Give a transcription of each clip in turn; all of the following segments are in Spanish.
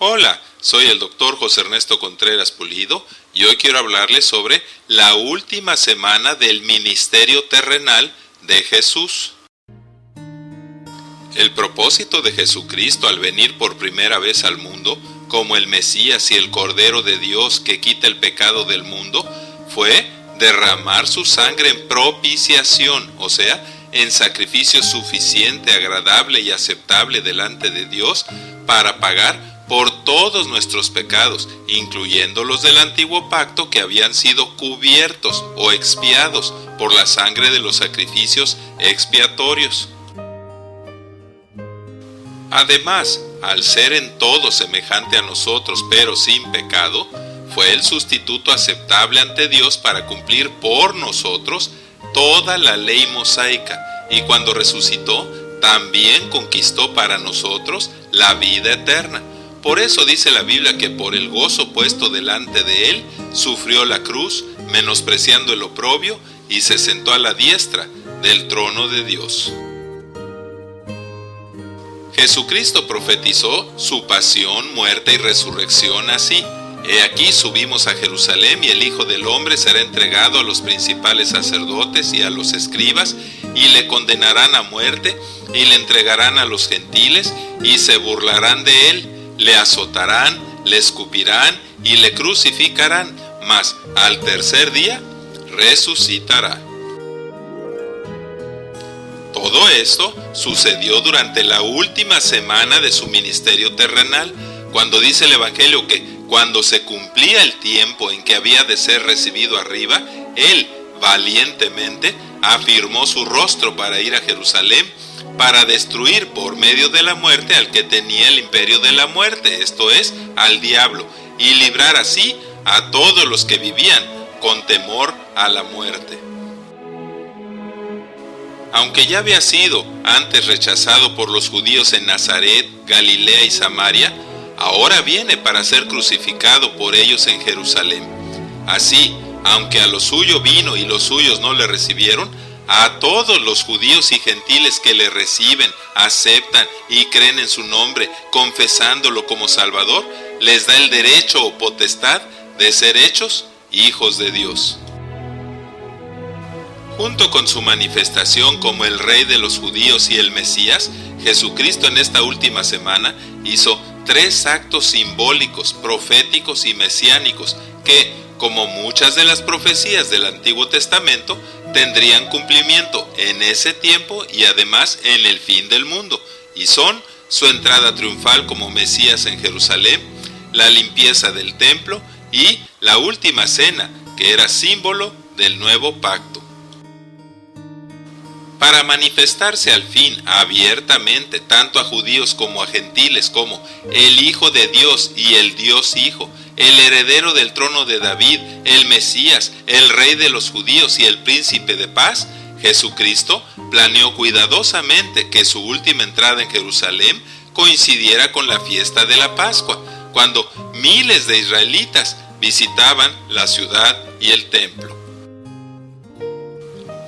Hola, soy el doctor José Ernesto Contreras Pulido y hoy quiero hablarles sobre la última semana del ministerio terrenal de Jesús. El propósito de Jesucristo al venir por primera vez al mundo, como el Mesías y el Cordero de Dios que quita el pecado del mundo, fue derramar su sangre en propiciación, o sea, en sacrificio suficiente, agradable y aceptable delante de Dios para pagar por todos nuestros pecados, incluyendo los del antiguo pacto que habían sido cubiertos o expiados por la sangre de los sacrificios expiatorios. Además, al ser en todo semejante a nosotros pero sin pecado, fue el sustituto aceptable ante Dios para cumplir por nosotros toda la ley mosaica, y cuando resucitó, también conquistó para nosotros la vida eterna. Por eso dice la Biblia que por el gozo puesto delante de él, sufrió la cruz, menospreciando el oprobio, y se sentó a la diestra del trono de Dios. Jesucristo profetizó su pasión, muerte y resurrección así: He aquí subimos a Jerusalén, y el Hijo del Hombre será entregado a los principales sacerdotes y a los escribas, y le condenarán a muerte, y le entregarán a los gentiles, y se burlarán de él, le azotarán, le escupirán, y le crucificarán, mas al tercer día resucitará. Todo esto sucedió durante la última semana de su ministerio terrenal, cuando dice el Evangelio que cuando se cumplía el tiempo en que había de ser recibido arriba, él valientemente afirmó su rostro para ir a Jerusalén, para destruir por medio de la muerte al que tenía el imperio de la muerte, esto es, al diablo, y librar así a todos los que vivían con temor a la muerte. Aunque ya había sido antes rechazado por los judíos en Nazaret, Galilea y Samaria, ahora viene para ser crucificado por ellos en Jerusalén. Así, aunque a lo suyo vino y los suyos no le recibieron, a todos los judíos y gentiles que le reciben, aceptan y creen en su nombre, confesándolo como Salvador, les da el derecho o potestad de ser hechos hijos de Dios. Junto con su manifestación como el Rey de los judíos y el Mesías, Jesucristo en esta última semana hizo 3 actos simbólicos, proféticos y mesiánicos que, como muchas de las profecías del Antiguo Testamento, tendrían cumplimiento en ese tiempo y además en el fin del mundo, y son su entrada triunfal como Mesías en Jerusalén, la limpieza del templo y la última cena, que era símbolo del nuevo pacto. Para manifestarse al fin abiertamente tanto a judíos como a gentiles como el Hijo de Dios y el Dios Hijo, el heredero del trono de David, el Mesías, el Rey de los judíos y el Príncipe de paz, Jesucristo planeó cuidadosamente que su última entrada en Jerusalén coincidiera con la fiesta de la Pascua, cuando miles de israelitas visitaban la ciudad y el templo.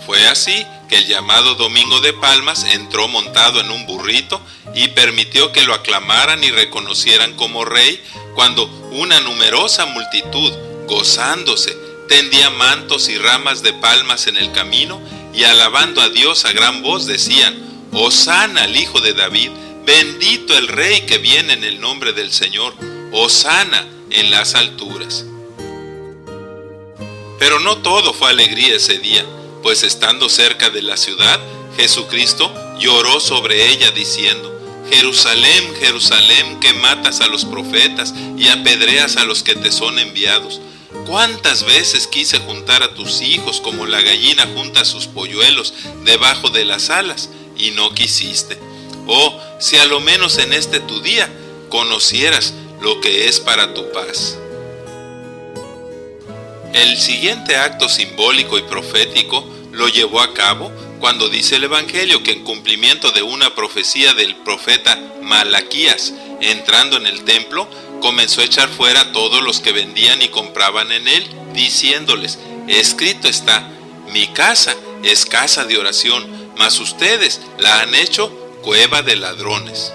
Fue así que el llamado Domingo de Palmas entró montado en un burrito y permitió que lo aclamaran y reconocieran como rey, cuando una numerosa multitud, gozándose, tendía mantos y ramas de palmas en el camino y alabando a Dios a gran voz decían: Hosana al Hijo de David, bendito el Rey que viene en el nombre del Señor, Hosana en las alturas. Pero no todo fue alegría ese día, pues estando cerca de la ciudad, Jesucristo lloró sobre ella diciendo: Jerusalén, Jerusalén, que matas a los profetas y apedreas a los que te son enviados. ¿Cuántas veces quise juntar a tus hijos como la gallina junta sus polluelos debajo de las alas, y no quisiste? Oh, si a lo menos en este tu día conocieras lo que es para tu paz. El siguiente acto simbólico y profético lo llevó a cabo cuando dice el Evangelio que en cumplimiento de una profecía del profeta Malaquías, entrando en el templo, comenzó a echar fuera a todos los que vendían y compraban en él, diciéndoles: escrito está, mi casa es casa de oración, mas ustedes la han hecho cueva de ladrones.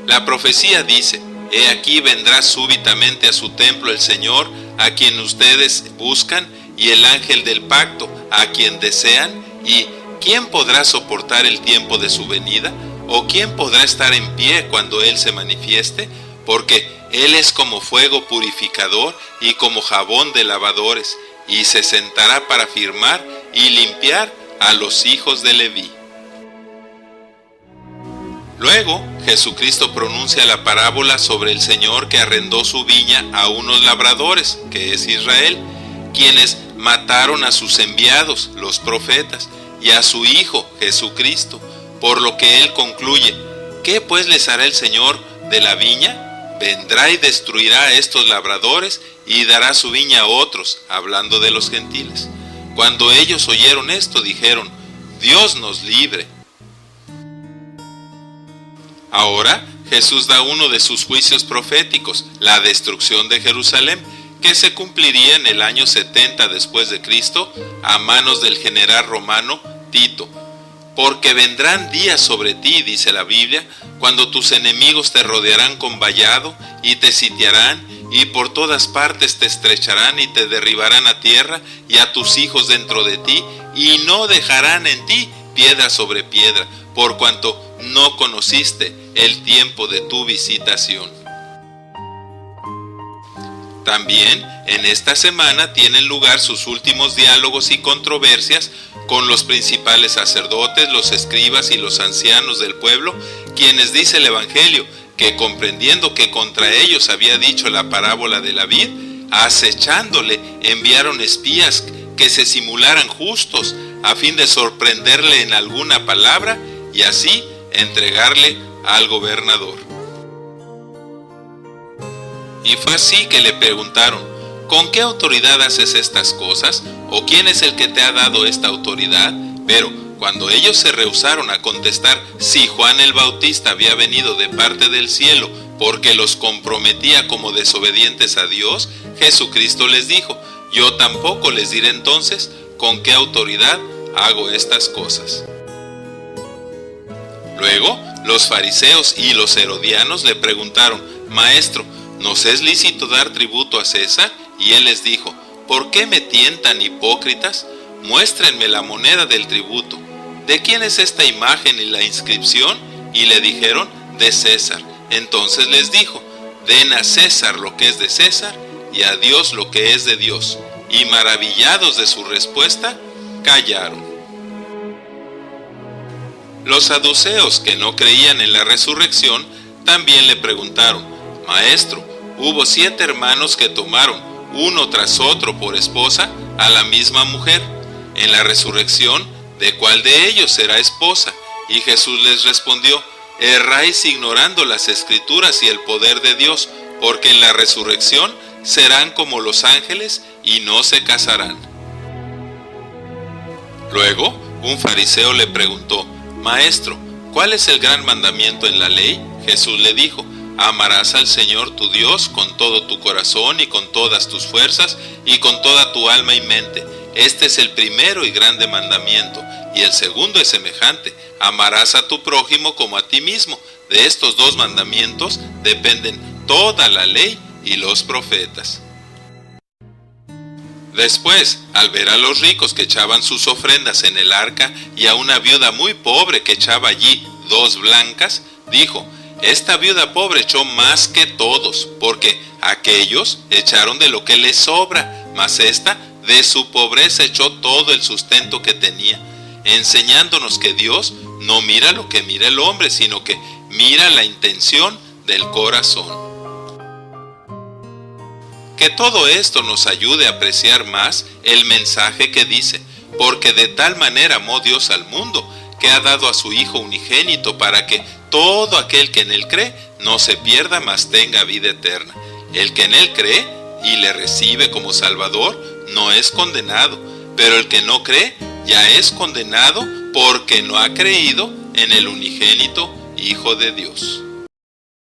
La profecía dice: He aquí vendrá súbitamente a su templo el Señor, a quien ustedes buscan, y el ángel del pacto, a quien desean, y ¿quién podrá soportar el tiempo de su venida? ¿O quién podrá estar en pie cuando Él se manifieste? Porque Él es como fuego purificador y como jabón de lavadores, y se sentará para firmar y limpiar a los hijos de Leví. Luego, Jesucristo pronuncia la parábola sobre el Señor que arrendó su viña a unos labradores, que es Israel, quienes mataron a sus enviados, los profetas, y a su Hijo, Jesucristo, por lo que Él concluye: ¿qué pues les hará el Señor de la viña? Vendrá y destruirá a estos labradores y dará su viña a otros, hablando de los gentiles. Cuando ellos oyeron esto, dijeron: Dios nos libre. Ahora Jesús da uno de sus juicios proféticos, la destrucción de Jerusalén, que se cumpliría en el año 70 después de Cristo a manos del general romano Tito. Porque vendrán días sobre ti, dice la Biblia, cuando tus enemigos te rodearán con vallado y te sitiarán, y por todas partes te estrecharán y te derribarán a tierra y a tus hijos dentro de ti, y no dejarán en ti piedra sobre piedra, por cuanto no conociste el tiempo de tu visitación. También en esta semana tienen lugar sus últimos diálogos y controversias con los principales sacerdotes, los escribas y los ancianos del pueblo, quienes, dice el Evangelio, que comprendiendo que contra ellos había dicho la parábola de la vid, acechándole enviaron espías que se simularan justos a fin de sorprenderle en alguna palabra y así entregarle al gobernador. Y fue así que le preguntaron: ¿con qué autoridad haces estas cosas? ¿O quién es el que te ha dado esta autoridad? Pero cuando ellos se rehusaron a contestar si Juan el Bautista había venido de parte del cielo porque los comprometía como desobedientes a Dios, Jesucristo les dijo: yo tampoco les diré entonces con qué autoridad hago estas cosas. Luego, los fariseos y los herodianos le preguntaron: Maestro, ¿nos es lícito dar tributo a César? Y él les dijo: ¿por qué me tientan, hipócritas? Muéstrenme la moneda del tributo. ¿De quién es esta imagen y la inscripción? Y le dijeron: de César. Entonces les dijo: den a César lo que es de César y a Dios lo que es de Dios. Y maravillados de su respuesta, callaron. Los saduceos, que no creían en la resurrección, también le preguntaron: Maestro, hubo 7 hermanos que tomaron, uno tras otro por esposa, a la misma mujer. En la resurrección, ¿de cuál de ellos será esposa? Y Jesús les respondió: erráis ignorando las Escrituras y el poder de Dios, porque en la resurrección serán como los ángeles y no se casarán. Luego, un fariseo le preguntó: Maestro, ¿cuál es el gran mandamiento en la ley? Jesús le dijo: amarás al Señor tu Dios con todo tu corazón y con todas tus fuerzas y con toda tu alma y mente. Este es el primero y grande mandamiento, y el segundo es semejante: amarás a tu prójimo como a ti mismo. De estos 2 mandamientos dependen toda la ley y los profetas. Después, al ver a los ricos que echaban sus ofrendas en el arca y a una viuda muy pobre que echaba allí 2 blancas, dijo: esta viuda pobre echó más que todos, porque aquellos echaron de lo que les sobra, mas esta de su pobreza echó todo el sustento que tenía, enseñándonos que Dios no mira lo que mira el hombre, sino que mira la intención del corazón. Que todo esto nos ayude a apreciar más el mensaje que dice: porque de tal manera amó Dios al mundo, que ha dado a su Hijo unigénito, para que todo aquel que en Él cree no se pierda, mas tenga vida eterna. El que en Él cree y le recibe como Salvador no es condenado, pero el que no cree ya es condenado porque no ha creído en el unigénito Hijo de Dios.